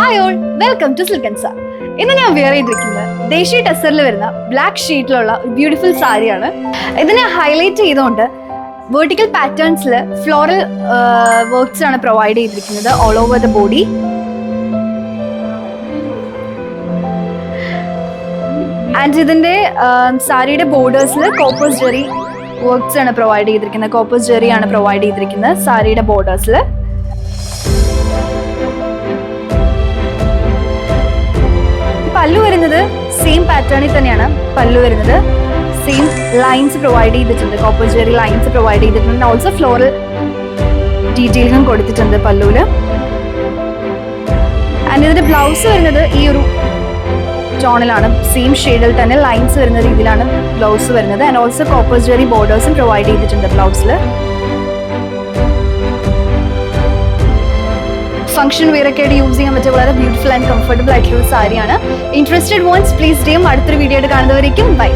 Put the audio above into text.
Hi all, welcome to Silkans. ഇന്ന് ഞാൻ wear ചെയ്തിരിക്കുന്നത് ദേശീയ ടെസറിൽ വരുന്ന ബ്ലാക്ക് ഷീറ്റിലുള്ള ബ്യൂട്ടിഫുൾ സാരിയാണ്. ഇതിനെ ഹൈലൈറ്റ് ചെയ്തുകൊണ്ട് വെർട്ടിക്കൽ പാറ്റേൺസിൽ ഫ്ലോറൽ വർക്ക്സ് ആണ് പ്രൊവൈഡ് ചെയ്തിരിക്കുന്നത് all over the body. And ഇതിന്റെ സാരിയുടെ ബോർഡേഴ്സിൽ കോപ്പേഴ്സ് ജെറി വർക്ക്സ് ആണ് പ്രൊവൈഡ് ചെയ്തിരിക്കുന്നത്. കോപ്പേഴ്സ് ജെറി ആണ് പ്രൊവൈഡ് ചെയ്തിരിക്കുന്നത് സാരിയുടെ ബോർഡേഴ്സിൽ. പല്ലു വരുന്നത് സെയിം പാറ്റേണിൽ തന്നെയാണ് പല്ലു വരുന്നത്. സെയിം ലൈൻസ് പ്രൊവൈഡ് ചെയ്തിട്ടുണ്ട്, കോപ്പർ ജെറി ലൈൻസ് പ്രൊവൈഡ് ചെയ്തിട്ടുണ്ട്. ഓൾസോ ഫ്ലോറൽ ഡീറ്റെയിൽസും കൊടുത്തിട്ടുണ്ട് പല്ലുവില്. ആൻഡ് ഇതിന്റെ ബ്ലൗസ് വരുന്നത് ഈ ഒരു ടോണിലാണ്, സെയിം ഷെയ്ഡിൽ തന്നെ ലൈൻസ് വരുന്ന രീതിയിലാണ് ബ്ലൗസ് വരുന്നത്. ആൻഡ് ഓൾസോ കോപ്പർ ജെറി ബോർഡേഴ്സും പ്രൊവൈഡ് ചെയ്തിട്ടുണ്ട് ബ്ലൗസിൽ. ഫംഗ്ഷൻ വെയർ ഒക്കെ ആയിട്ട് യൂസ് ചെയ്യാൻ പറ്റിയ വളരെ ബ്യൂട്ടിഫുൾ ആൻഡ് കംഫർട്ടബിൾ ആയിട്ടുള്ള ഒരു സാരിയാണ്. Interested ones please DM. അടുത്തൊരു വീഡിയോ ആയിട്ട് കാണുന്നവരേക്കും ബൈ.